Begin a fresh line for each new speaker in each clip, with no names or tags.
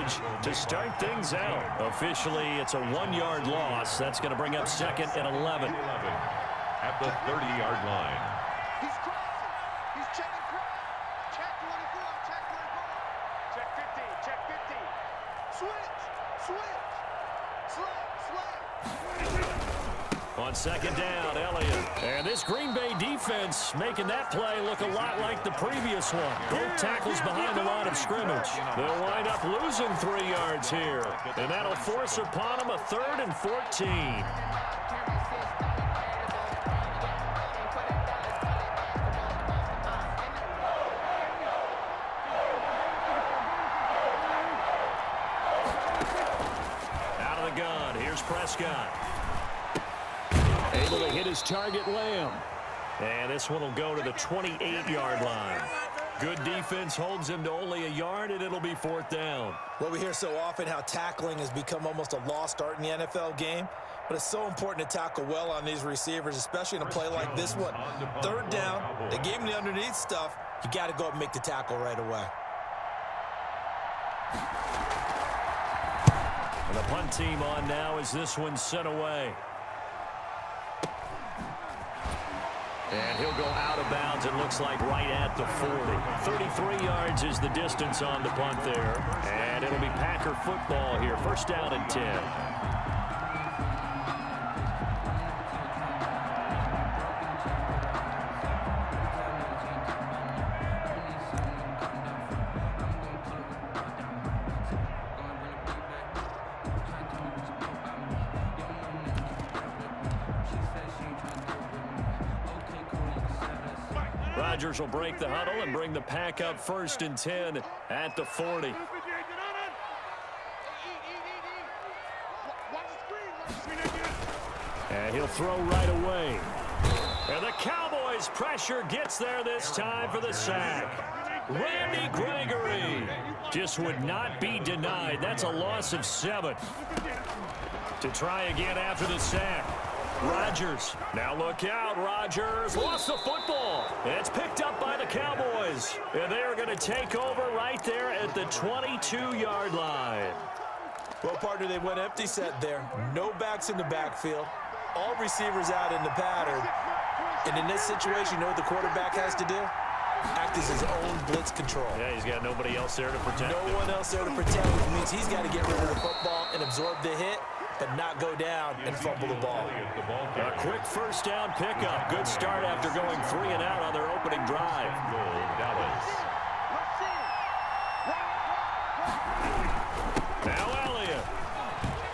scrimmage to start things out. Officially, it's a 1-yard loss. That's going to bring up second and 11.
At the 30-yard line.
He's crossing. He's checking crowd. Check 24. Check 24. Check 15. Check 15. Switch. Switch. Slam.
On second down, Elliott. And this Green Bay defense making that play look a lot like the previous one. Both tackles behind the line of scrimmage. They'll wind up losing 3 yards here. And that'll force upon them a 3rd and 14. Gun. Here's Prescott. Able to hit his target, Lamb. And this one will go to the 28-yard line. Good defense holds him to only a yard, and it'll be 4th down.
Well, we hear so often how tackling has become almost a lost art in the NFL game. But it's so important to tackle well on these receivers, especially in a play like this one. 3rd down, they gave him the underneath stuff. You got to go up and make the tackle right away.
And the punt team on now as this one's sent away. And he'll go out of bounds, it looks like, right at the 40. 33 yards is the distance on the punt there. And it'll be Packer football here. 1st down and 10. Rodgers will break the huddle and bring the pack up 1st and 10 at the 40. And he'll throw right away. And the Cowboys pressure gets there this time for the sack. Randy Gregory just would not be denied. That's a loss of 7. To try again after the sack. Rodgers. Now look out. Rodgers lost the football. It's picked up by the Cowboys. And they are going to take over right there at the 22-yard line.
Well, partner, they went empty set there. No backs in the backfield. All receivers out in the pattern. And in this situation, you know what the quarterback has to do? Act as his own blitz control.
Yeah, he's got nobody else there to protect him.
No one else there to protect him. It means he's got to get rid of the football and absorb the hit, but not go down and fumble the ball.
A quick 1st down pickup. Good start after going 3 and out on their opening drive. Now Elliott.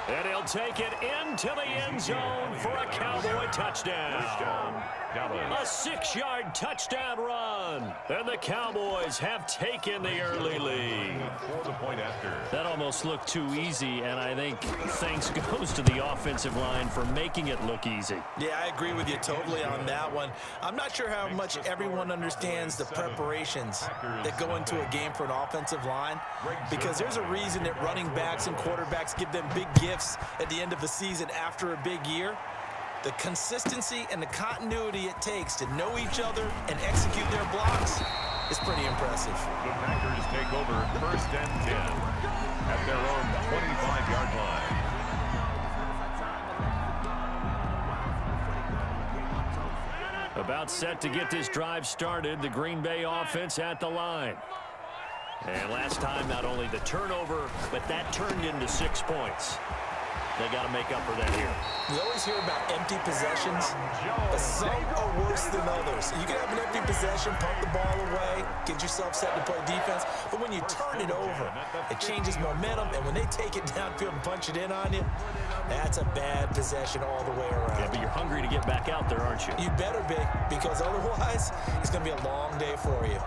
And he'll take it into the end zone for a Cowboy touchdown. A 6-yard touchdown run. And the Cowboys have taken the early lead. That almost looked too easy, and I think thanks goes to the offensive line for making it look easy.
Yeah, I agree with you totally on that one. I'm not sure how much everyone understands the preparations that go into a game for an offensive line, because there's a reason that running backs and quarterbacks give them big gifts at the end of the season after a big year. The consistency and the continuity it takes to know each other and execute their blocks is pretty impressive.
The Packers take over 1st and 10 at their own 25-yard line.
About set to get this drive started, the Green Bay offense at the line. And last time, not only the turnover, but that turned into 6 points. They got to make up for that here.
We always hear about empty possessions, but some are worse than others. You can have an empty possession, pump the ball away, get yourself set to play defense, but when you turn it over, it changes momentum, and when they take it downfield and punch it in on you, that's a bad possession all the way around.
Yeah, but you're hungry to get back out there, aren't you?
You better be, because otherwise, it's going to be a long day for you.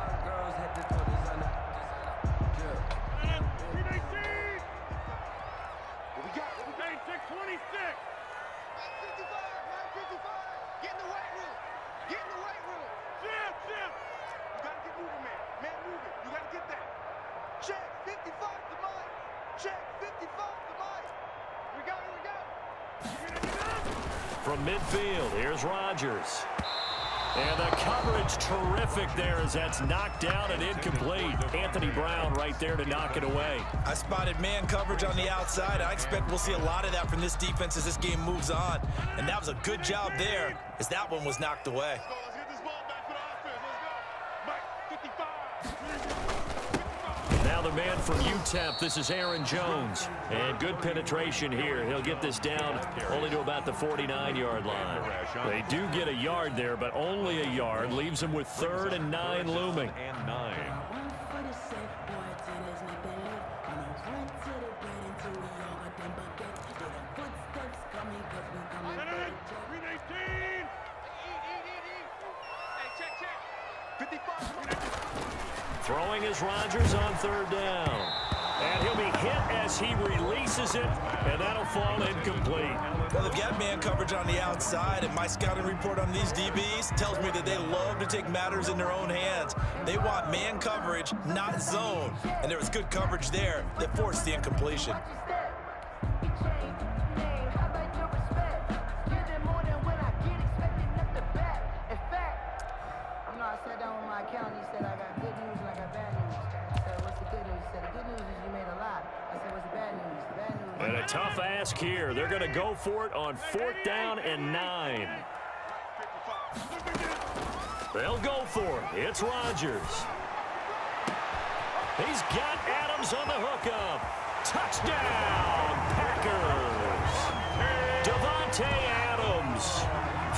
From midfield, here's Rodgers. And the coverage terrific there as that's knocked down and incomplete. Anthony Brown right there to knock it away.
I spotted man coverage on the outside. I expect we'll see a lot of that from this defense as this game moves on. And that was a good job there as that one was knocked away.
Let's get this ball back for the offense. Let's go. Mike, 55.
Now the man from UTEP, this is Aaron Jones. And good penetration here. He'll get this down only to about the 49-yard line. They do get a yard there, but only a yard. Leaves them with 3rd and 9 looming.
And 9.
Throwing is Rodgers on 3rd down. And he'll be hit as he releases it, and that'll fall incomplete.
Well, they've got man coverage on the outside, and my scouting report on these DBs tells me that they love to take matters in their own hands. They want man coverage, not zone. And there was good coverage there that forced the incompletion.
I sat down with my accountant. He said, I got good news and I got bad news. I said, what's the good news? He said, the good news is you made a lot. I said, what's the bad news? The bad news.
And a tough ask here. They're going to go for it on 4th down and 9. They'll go for it. It's Rodgers. He's got Adams on the hookup. Touchdown, Packers. Devontae Adams,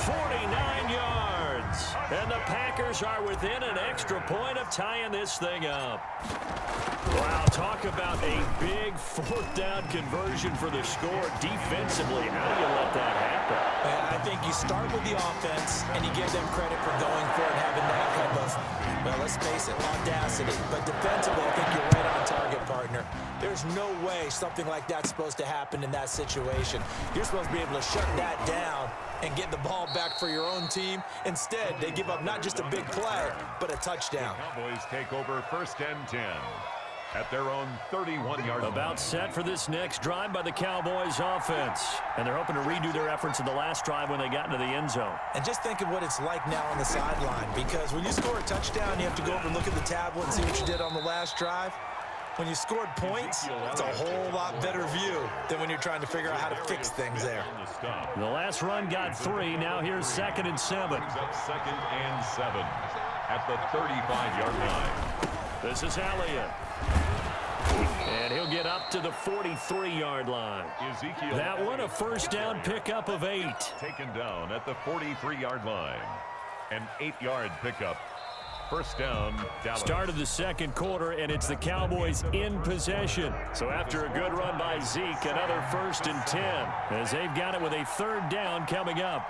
49 yards. And the Packers are within an extra point of tying this thing up. Wow, talk about a big 4th down conversion for the score. Defensively, how do you let that happen?
I think you start with the offense, and you give them credit for going for it and having that kind of, well, let's face it, audacity. But defensively, I think you're right on target, partner. There's no way something like that's supposed to happen in that situation. You're supposed to be able to shut that down and get the ball back for your own team. Instead, they give up not just a big play, but a touchdown.
The Cowboys take over 1st and 10 at their own 31-yard line.
About set for this next drive by the Cowboys offense. And they're hoping to redo their efforts in the last drive when they got into the end zone.
And just think of what it's like now on the sideline, because when you score a touchdown, you have to go over and look at the tablet and see what you did on the last drive. When you scored points, it's a whole lot better view than when you're trying to figure out how to fix things there.
The last run got 3. Now here's 2nd and 7.
Brings up 2nd and 7 at the 35-yard line.
This is Elliott. And he'll get up to the 43-yard line.
Ezekiel
That one a 1st down pickup of 8.
taken down at the 43-yard line. An 8-yard pickup. 1st down, Dallas.
Start of the 2nd quarter, and it's the Cowboys in possession. So after a good run by Zeke, another 1st and 10, as they've got it with a 3rd down coming up.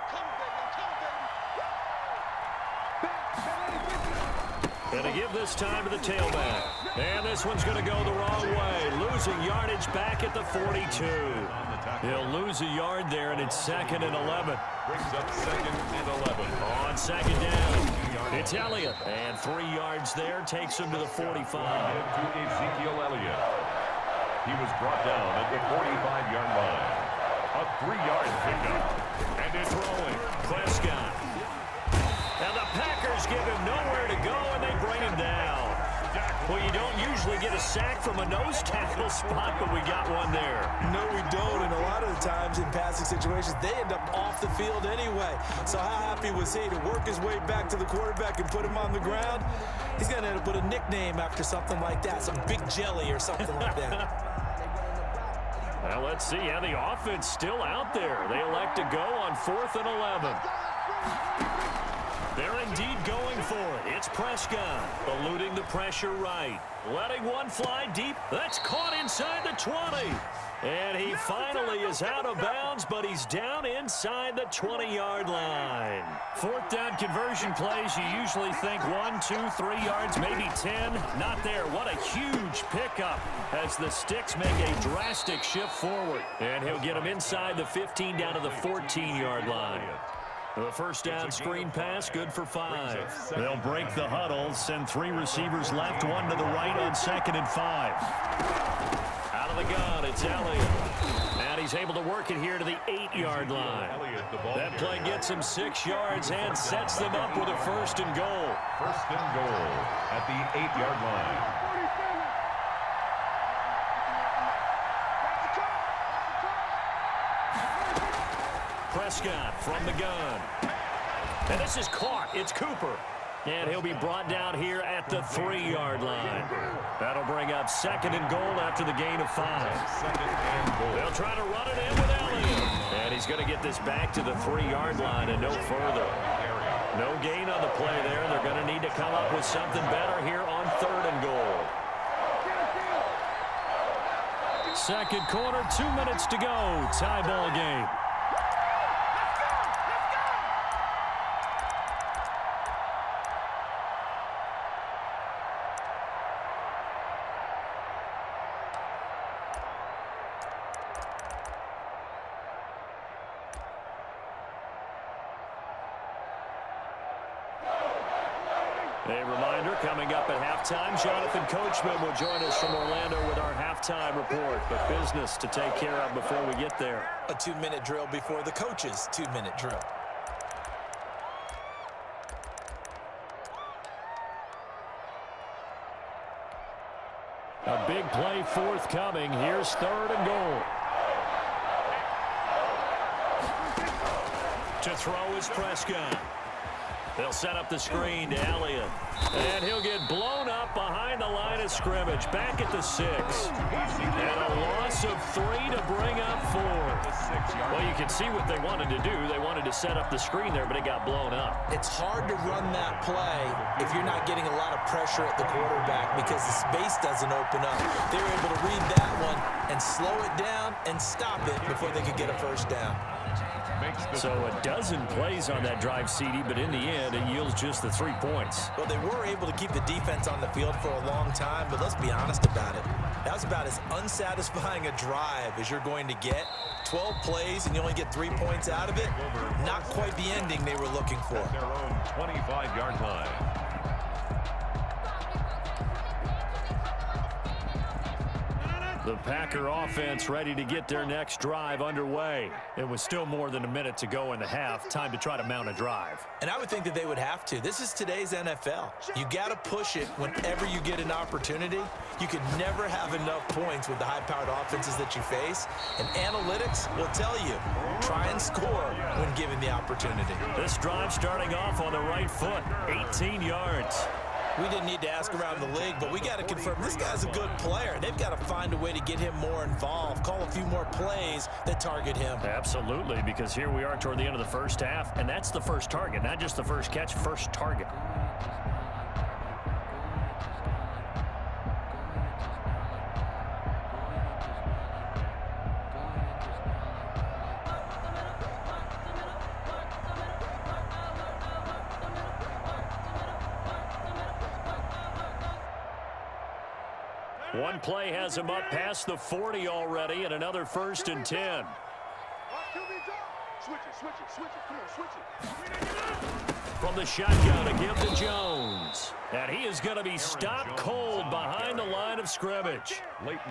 And to give this time to the tailback. And this one's going to go the wrong way. Losing yardage back at the 42. He'll lose a yard there, and it's 2nd and 11.
Brings up 2nd and 11.
On 2nd down, it's Elliott. And 3 yards there takes him to the 45.
To Ezekiel Elliott. He was brought down at the 45-yard line. A 3-yard pickup.
And they're throwing. Prescott. Now the Packers give him nowhere to go, and they bring him down. Well, you don't usually get a sack from a nose tackle spot, but we got one there.
No, we don't, and a lot of the times in passing situations, they end up off the field anyway. So how happy was he to work his way back to the quarterback and put him on the ground? He's going to end up with a nickname after something like that, some Big Jelly or something like that.
Well, let's see how the offense still out there. They elect to go on 4th and 11. They're indeed going for it. It's Prescott eluding the pressure right. Letting one fly deep. That's caught inside the 20. And he finally is out of bounds, but he's down inside the 20-yard line. 4th down conversion plays, you usually think 1, 2, 3 yards, maybe 10. Not there. What a huge pickup as the Sticks make a drastic shift forward. And he'll get him inside the 15 down to the 14-yard line. The 1st down screen pass, good for 5. They'll break the huddle, send 3 receivers left, 1 to the right on 2nd and 5. Out of the gun, it's Elliott. And he's able to work it here to the 8-yard line. That play gets him 6 yards and sets them up with a 1st and goal.
1st and goal at the 8-yard line.
Prescott from the gun. And this is caught. It's Cooper. And he'll be brought down here at the 3-yard line. That'll bring up 2nd and goal after the gain of 5.
2nd and goal.
They'll try to run it in with Elliott. And he's going to get this back to the 3-yard line and no further. No gain on the play there. They're going to need to come up with something better here on 3rd and goal. 2nd quarter, 2 minutes to go. Tie ball game. A reminder, coming up at halftime, Jonathan Coachman will join us from Orlando with our halftime report. But business to take care of before we get there.
A 2-minute drill before the coach's 2-minute drill.
A big play forthcoming. Here's 3rd and goal. To throw is Prescott. They'll set up the screen to Elliott. And he'll get blown up behind the line of scrimmage. Back at the 6. And a loss of 3 to bring up 4. Well, you can see what they wanted to do. They wanted to set up the screen there, but it got blown up.
It's hard to run that play if you're not getting a lot of pressure at the quarterback because the space doesn't open up. They were able to read that one and slow it down and stop it before they could get a 1st down.
So a dozen plays on that drive, CD, but in the end, it yields just the 3 points.
Well, they were able to keep the defense on the field for a long time, but let's be honest about it. That was about as unsatisfying a drive as you're going to get. 12 plays and you only get 3 points out of it. Not quite the ending they were looking for.
Their own 25-yard line.
The Packer offense ready to get their next drive underway. It was still more than a minute to go in the half. Time to try to mount a drive.
And I would think that they would have to. This is today's NFL. You got to push it whenever you get an opportunity. You could never have enough points with the high-powered offenses that you face. And analytics will tell you, try and score when given the opportunity.
This drive starting off on the right foot, 18 yards.
We didn't need to ask around the league, but we got to confirm this guy's a good player. They've got to find a way to get him more involved, call a few more plays that target him.
Absolutely, because here we are toward the end of the first half, and that's the first target, not just the first catch, first target. One play has him up past the 40 already, and another 1st and 10. From the shotgun, a give to Jones. And he is going to be stopped cold behind the line of scrimmage.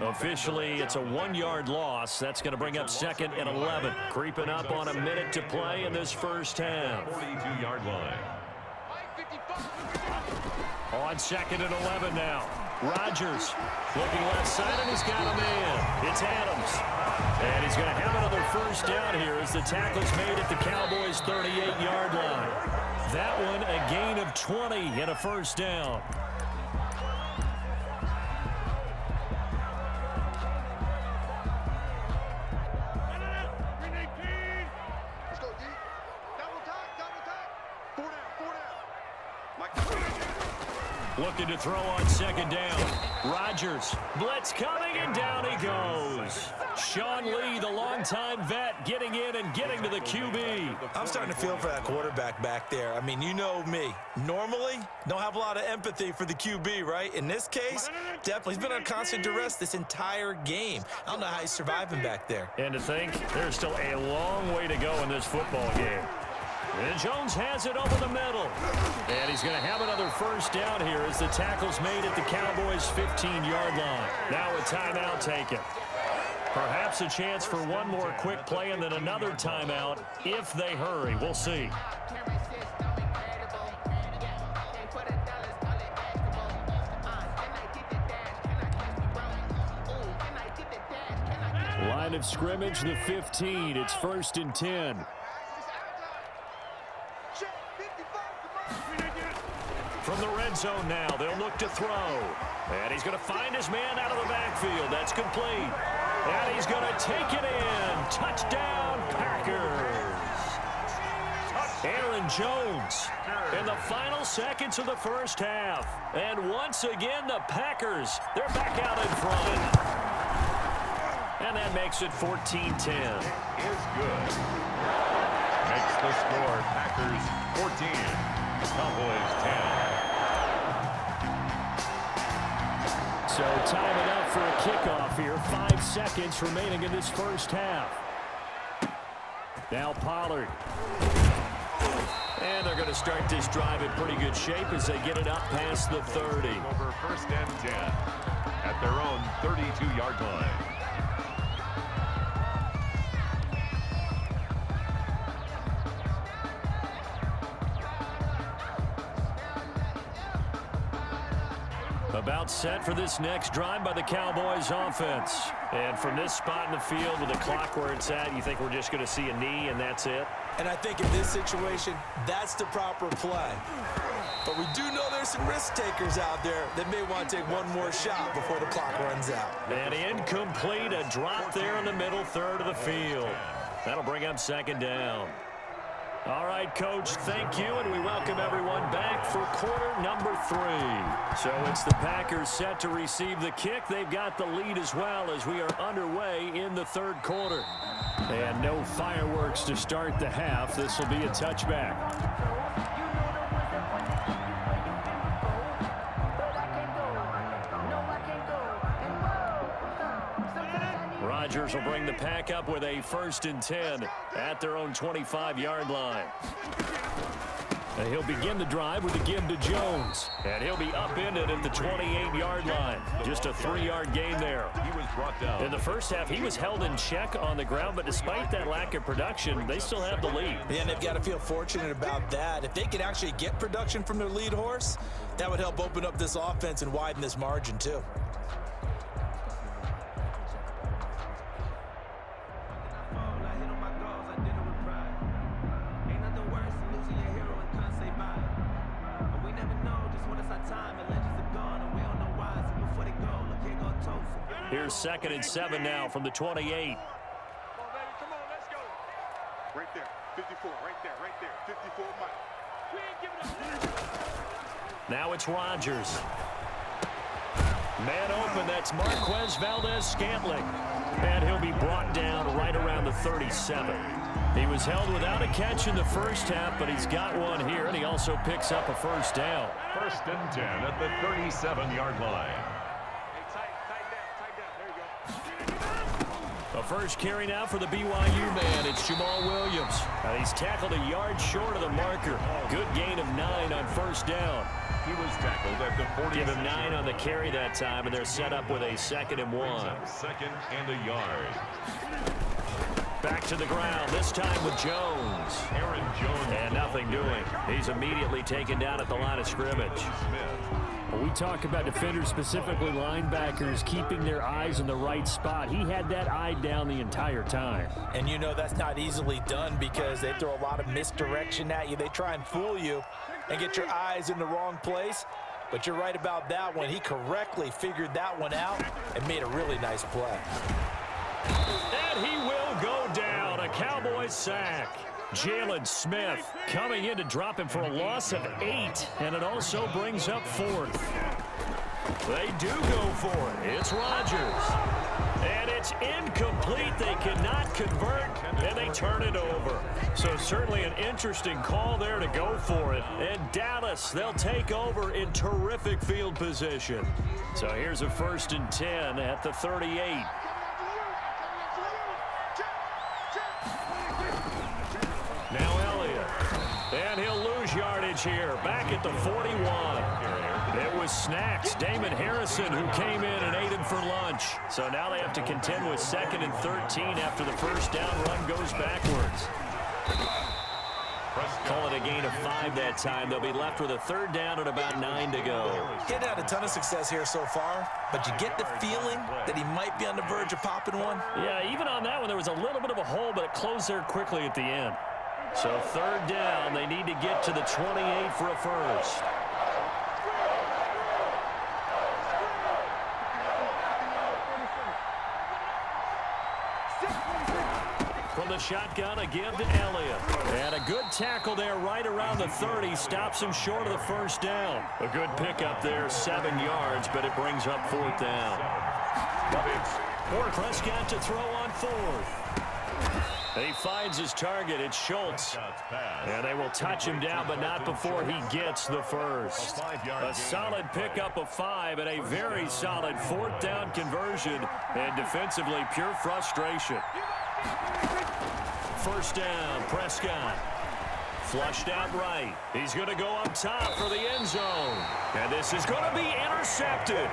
Officially, it's a 1-yard loss. That's going to bring up 2nd and 11. Creeping up on a minute to play in this first half.
42-yard line.
On 2nd and 11 now. Rodgers looking left side, and he's got a man. It's Adams. And he's going to have another 1st down here as the tackle's made at the Cowboys' 38-yard line. That one a gain of 20 and a 1st down.
Let's go, D. Double tack. 4 down.
Looking to throw on 2nd down. Rodgers, blitz coming, and down he goes. Sean Lee, the longtime vet, getting in and getting to the QB.
I'm starting to feel for that quarterback back there. I mean, you know me. Normally, don't have a lot of empathy for the QB, right? In this case, definitely. He's been on constant duress this entire game. I don't know how he's surviving back there.
And to think, there's still a long way to go in this football game. And Jones has it over the middle. And he's going to have another 1st down here as the tackle's made at the Cowboys' 15-yard line. Now a timeout taken. Perhaps a chance for one more quick play and then another timeout if they hurry. We'll see. Line of scrimmage, the 15. It's 1st and 10. From the red zone now, they'll look to throw. And he's going to find his man out of the backfield. That's complete. And he's going to take it in. Touchdown, Packers. Aaron Jones in the final seconds of the first half. And once again, the Packers, they're back out in front. And that makes it 14-10.
Is good. Makes the score Packers 14, Cowboys 10.
So time enough for a kickoff here. 5 seconds remaining in this first half. Now Pollard. And they're going to start this drive in pretty good shape as they get it up past the 30.
Over 1st and 10 at their own 32-yard line.
About set for this next drive by the Cowboys offense. And from this spot in the field with the clock where it's at, you think we're just going to see a knee and that's it?
And I think in this situation, that's the proper play. But we do know there's some risk takers out there that may want to take one more shot before the clock runs out.
And incomplete, a drop there in the middle third of the field. That'll bring up 2nd down. All right, Coach, thank you, and we welcome everyone back for quarter number 3. So it's the Packers set to receive the kick. They've got the lead as well as we are underway in the 3rd quarter. And no fireworks to start the half. This will be a touchback. Rodgers will bring the pack up with a 1st and 10 at their own 25-yard line. And he'll begin the drive with a give to Jones. And he'll be upended at the 28-yard line. Just a 3-yard gain there.
He was brought down.
In the first half, he was held in check on the ground, but despite that lack of production, they still have the lead.
Yeah, and they've got to feel fortunate about that. If they could actually get production from their lead horse, that would help open up this offense and widen this margin too.
Here's 2nd and 7 now from the 28.
Come on, baby. Come on, let's go. Right there. 54. Right there. Right there. 54 Mike. We ain't giving up.
Now it's Rodgers. Man open, that's Marquez Valdez-Scantling. And he'll be brought down right around the 37. He was held without a catch in the first half, but he's got one here, and he also picks up a 1st down.
1st and 10 at the 37-yard line.
A first carry now for the BYU man. It's Jamal Williams. And he's tackled a yard short of the marker. Good gain of 9 on 1st down.
He was tackled at the 40.
Give him 9 on the carry that time, and they're set up with a 2nd and 1.
2nd and a yard.
Back to the ground, this time with Jones.
Aaron Jones.
And nothing doing. He's immediately taken down at the line of scrimmage.
We talk about defenders, specifically linebackers, keeping their eyes in the right spot. He had that eye down the entire time.
And you know that's not easily done because they throw a lot of misdirection at you. They try and fool you and get your eyes in the wrong place. But you're right about that one. He correctly figured that one out and made a really nice play.
And he will go down. A Cowboys sack. Jalen Smith coming in to drop him for a loss of 8, and it also brings up 4th. They do go for it. It's Rodgers. And it's incomplete. They cannot convert, and they turn it over. So certainly an interesting call there to go for it. And Dallas, they'll take over in terrific field position. So here's a 1st and 10 at the 38. Now Elliott. And he'll lose yardage here. Back at the 41. It was snacks. Damon Harrison who came in and ate him for lunch. So now they have to contend with 2nd and 13 after the first down run goes backwards. Call it a gain of 5 that time. They'll be left with a 3rd down and about 9 to go.
Getting had a ton of success here so far, but you get the feeling that he might be on the verge of popping one.
Yeah, even on that one, there was a little bit of a hole, but it closed there quickly at the end. So 3rd down, they need to get to the 28 for a first. From the shotgun, again to Elliott. And a good tackle there right around the 30. Stops him short of the first down. A good pickup there, 7 yards, but it brings up 4th down. Prescott to throw on 4th. He finds his target. It's Schultz. And they will touch him down, but not before he gets the first. A solid pickup of 5 and a very solid 4th down conversion. And defensively, pure frustration. First down, Prescott. Flushed out right. He's going to go up top for the end zone. And this is going to be intercepted.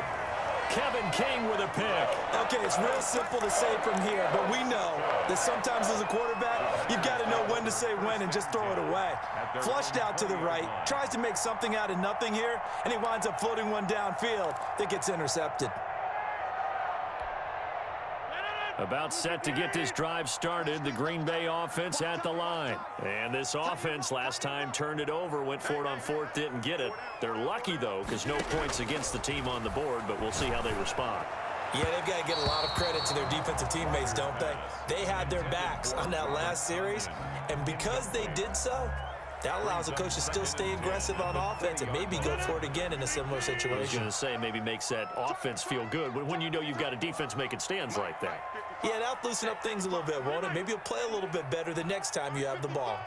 Kevin King with a pick.
Okay, it's real simple to say from here, but we know that sometimes as a quarterback, you've got to know when to say when and just throw it away. Flushed out to the right, tries to make something out of nothing here, and he winds up floating one downfield that gets intercepted.
About set to get this drive started, the Green Bay offense at the line. And this offense last time turned it over, went for it on 4th, didn't get it. They're lucky, though, because no points against the team on the board, but we'll see how they respond.
Yeah, they've got to get a lot of credit to their defensive teammates, don't they? They had their backs on that last series, and because they did so, that allows the coach to still stay aggressive on offense and maybe go for it again in a similar situation.
I was going to say maybe makes that offense feel good when you know you've got a defense making stands like that.
Yeah, that'll loosen up things a little bit, won't it? Maybe you'll play a little bit better the next time you have the ball.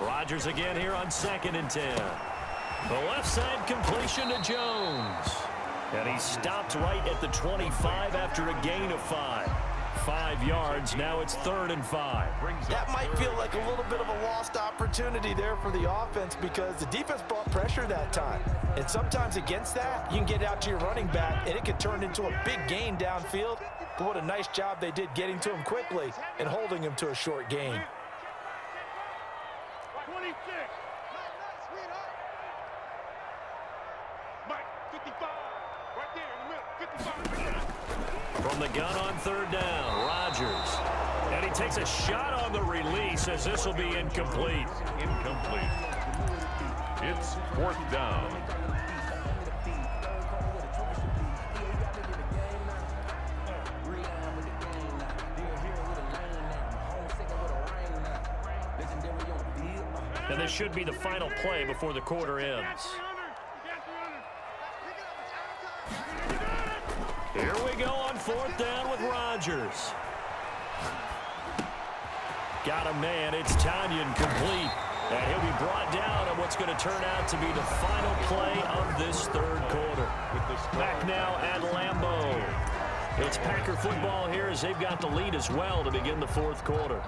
Rodgers again here on 2nd and 10. The left side completion to Jones. And he stopped right at the 25 after a gain of 5. 5 yards. Now it's 3rd and 5.
That might feel like a little bit of a lost opportunity there for the offense because the defense brought pressure that time. And sometimes against that, you can get out to your running back, and it can turn into a big gain downfield. But what a nice job they did getting to him quickly and holding him to a short gain.
26. Mike, 55. Right there in the middle. 55.
From the gun on 3rd down, Rodgers. And he takes a shot on the release as this will be incomplete.
Incomplete. It's 4th down.
And this should be the final play before the quarter ends. Here we go on 4th down with Rodgers. Got a man. It's Tanyan complete. And he'll be brought down on what's going to turn out to be the final play of this 3rd quarter. Back now at Lambeau. It's Packer football here as they've got the lead as well to begin the 4th quarter.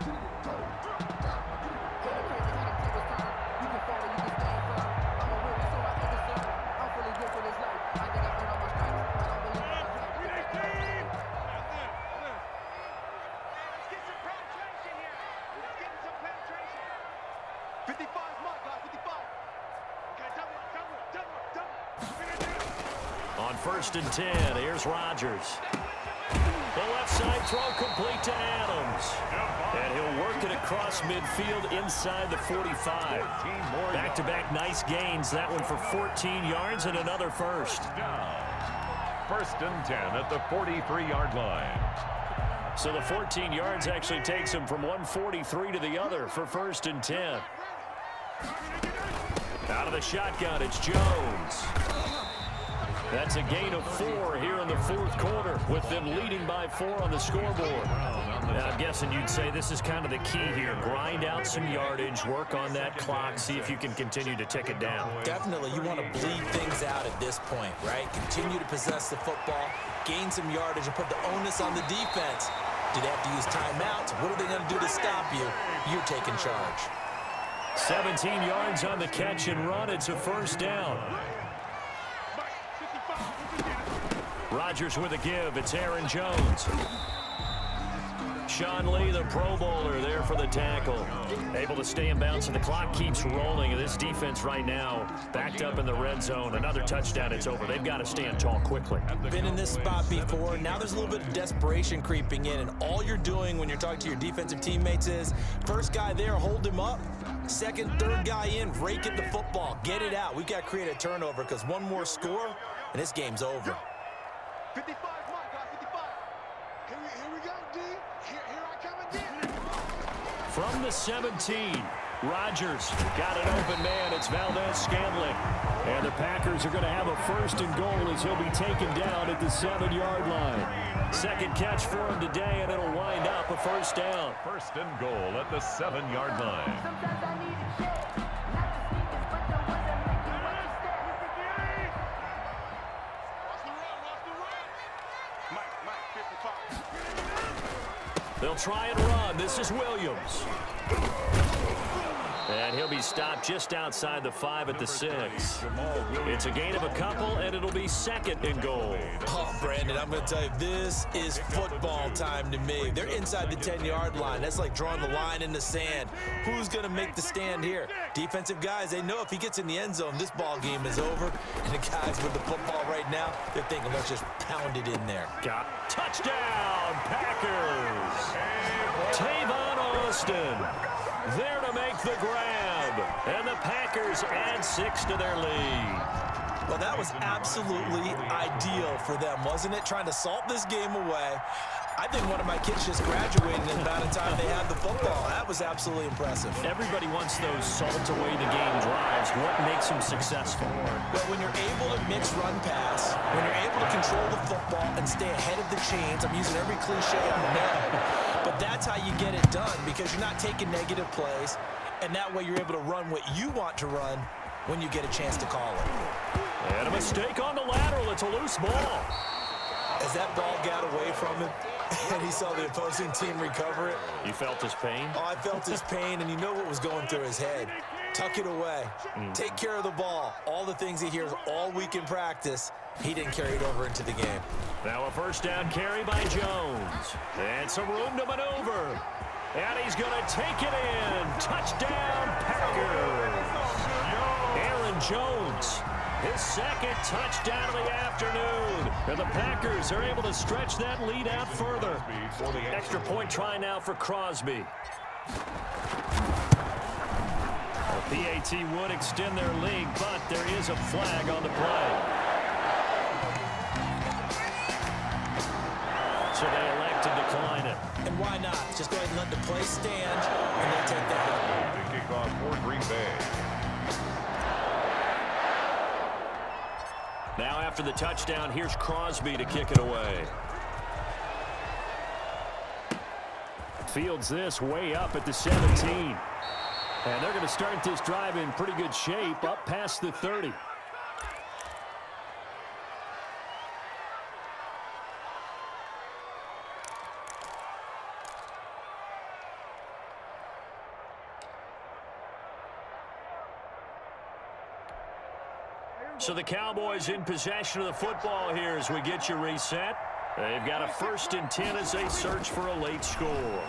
On 1st and 10, here's Rodgers. The left side throw complete to Adams. And he'll work it across midfield inside the 45. Back-to-back nice gains. That one for 14 yards and another first.
1st and 10 at the 43-yard line.
So the 14 yards actually takes him from 143 to the other for 1st and 10. Out of the shotgun, it's Jones. That's a gain of 4 here in the 4th quarter with them leading by 4 on the scoreboard. Now, I'm guessing you'd say this is kind of the key here. Grind out some yardage, work on that clock, see if you can continue to tick it down.
Definitely, you want to bleed things out at this point, right? Continue to possess the football, gain some yardage, and put the onus on the defense. Do they have to use timeouts? What are they going to do to stop you? You're taking charge.
17 yards on the catch and run. It's a first down. Rodgers with a give. It's Aaron Jones. Sean Lee, the Pro Bowler, there for the tackle. Able to stay in bounds, and the clock keeps rolling. And this defense right now backed up in the red zone. Another touchdown, it's over. They've got to stand tall quickly.
Been in this spot before. Now there's a little bit of desperation creeping in, and all you're doing when you're talking to your defensive teammates is first guy there, hold him up. Second, third guy in, rake at the football. Get it out. We've got to create a turnover because one more score, and this game's over.
55, come on, guys, 55. Here we go, D. Here I come again.
From the 17, Rodgers got an open man. It's Valdez-Scantling. And the Packers are going to have a first and goal as he'll be taken down at the 7-yard line. Second catch for him today, and it'll wind up a first down.
First and goal at the 7-yard line.
Sometimes I need a check. Not the sneakers, but the ones that make you watch your step.
Watch the run. Mike, 55.
They'll try and run. This is Williams. And he'll be stopped just outside the 5 at the 6. It's a gain of a couple, and it'll be second and goal.
Oh, Brandon, I'm going to tell you, this is football time to me. They're inside the 10-yard line. That's like drawing the line in the sand. Who's going to make the stand here? Defensive guys, they know if he gets in the end zone, this ball game is over. And the guys with the football right now, they're thinking, let's just pound it in there.
Got touchdown, Packers. Tavon Austin there to make the grab. And the Packers add 6 to their lead.
Well, that was absolutely ideal for them, wasn't it? Trying to salt this game away. I think one of my kids just graduated in the amount of time they had the football. That was absolutely impressive.
Everybody wants those salt-away-the-game drives. What makes them successful?
Well, when you're able to mix run pass, when you're able to control the football and stay ahead of the chains, I'm using every cliche I know, but that's how you get it done because you're not taking negative plays, and that way you're able to run what you want to run when you get a chance to call it.
And a mistake on the lateral. It's a loose ball.
As that ball got away from him, and he saw the opposing team recover it.
You felt his pain?
Oh, I felt his pain, and you know what was going through his head. Tuck it away. Take care of the ball. All the things he hears all week in practice, he didn't carry it over into the game.
Now a first down carry by Jones. And some room to maneuver. And he's going to take it in. Touchdown, Packers. Aaron Jones. His second touchdown of the afternoon. And the Packers are able to stretch that lead out further. Extra point try now for Crosby. The PAT would extend their lead, but there is a flag on the play. So they elect to decline it.
And why not? Just go ahead and let the play stand, and they'll take that.
The kickoff for Green Bay.
Now after the touchdown, here's Crosby to kick it away. Fields this way up at the 17. And they're going to start this drive in pretty good shape up past the 30. So the Cowboys in possession of the football here as we get you reset. They've got a 1st and 10 as they search for a late score.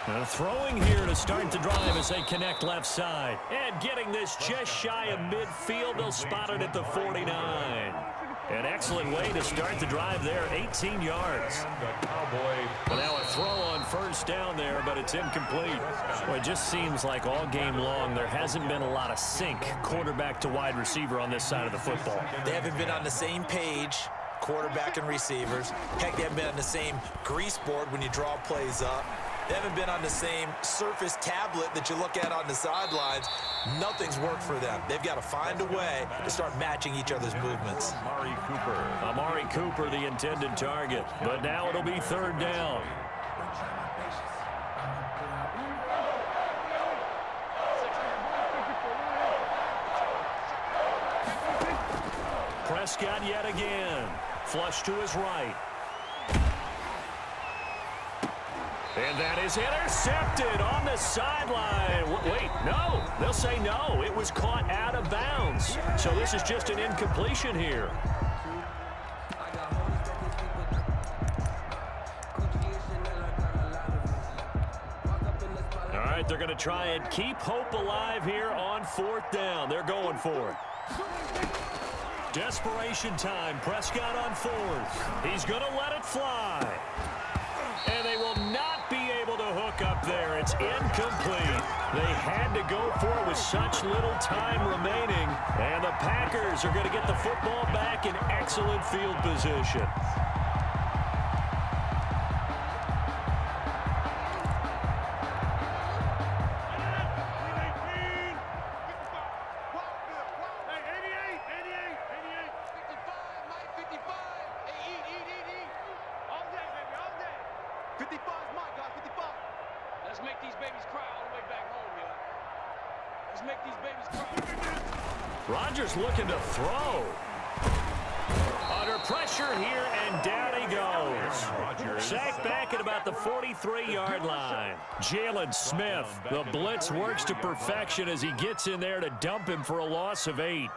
And throwing here to start the drive as they connect left side. And getting this just shy of midfield. They'll spot it at the 49. An excellent way to start the drive there, 18 yards. But now a throw on first down there, but it's incomplete. Well, it just seems like all game long there hasn't been a lot of sync quarterback to wide receiver on this side of the football.
They haven't been on the same page, quarterback and receivers. Heck, they haven't been on the same grease board when you draw plays up. They haven't been on the same surface tablet that you look at on the sidelines. Nothing's worked for them. They've got to find a way to start matching each other's movements.
Amari Cooper, the intended target. But now it'll be 3rd down. Prescott yet again. Flush to his right. And that is intercepted on the sideline. Wait, no. They'll say no. It was caught out of bounds. So this is just an incompletion here. All right, they're going to try and keep hope alive here on 4th down. They're going for it. Desperation time. Prescott on 4th. He's going to let it fly. And they will not be able to hook up there. It's incomplete. They had to go for it with such little time remaining. And the Packers are going to get the football back in excellent field position. Rodgers looking to throw. Under pressure here, and down he goes. Sacked back at about the 43-yard line. Jalen Smith, the blitz works to perfection as he gets in there to dump him for a loss of 8.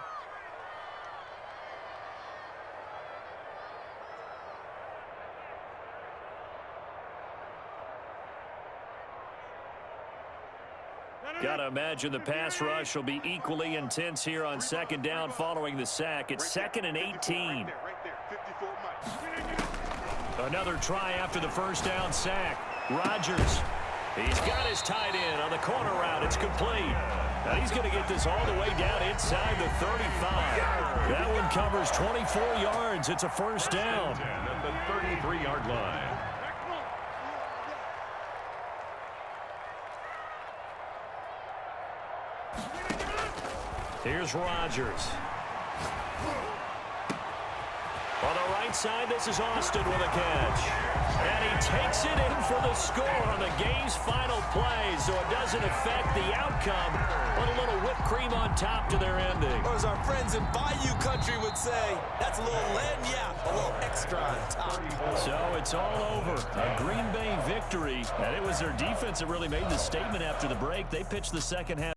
Got to imagine the pass rush will be equally intense here on 2nd down following the sack. It's 2nd and 18. Another try after the 1st down sack. Rodgers, he's got his tight end on the corner route. It's complete. Now he's going to get this all the way down inside the 35. That one covers 24 yards. It's a 1st down.
At the 33-yard line.
Here's Rodgers. On the right side, this is Austin with a catch. And he takes it in for the score on the game's final play, so it doesn't affect the outcome, but a little whipped cream on top to their ending.
Or as our friends in Bayou Country would say, that's a little lagniappe, a little extra on top.
So it's all over. A Green Bay victory, and it was their defense that really made the statement after the break. They pitched the second half.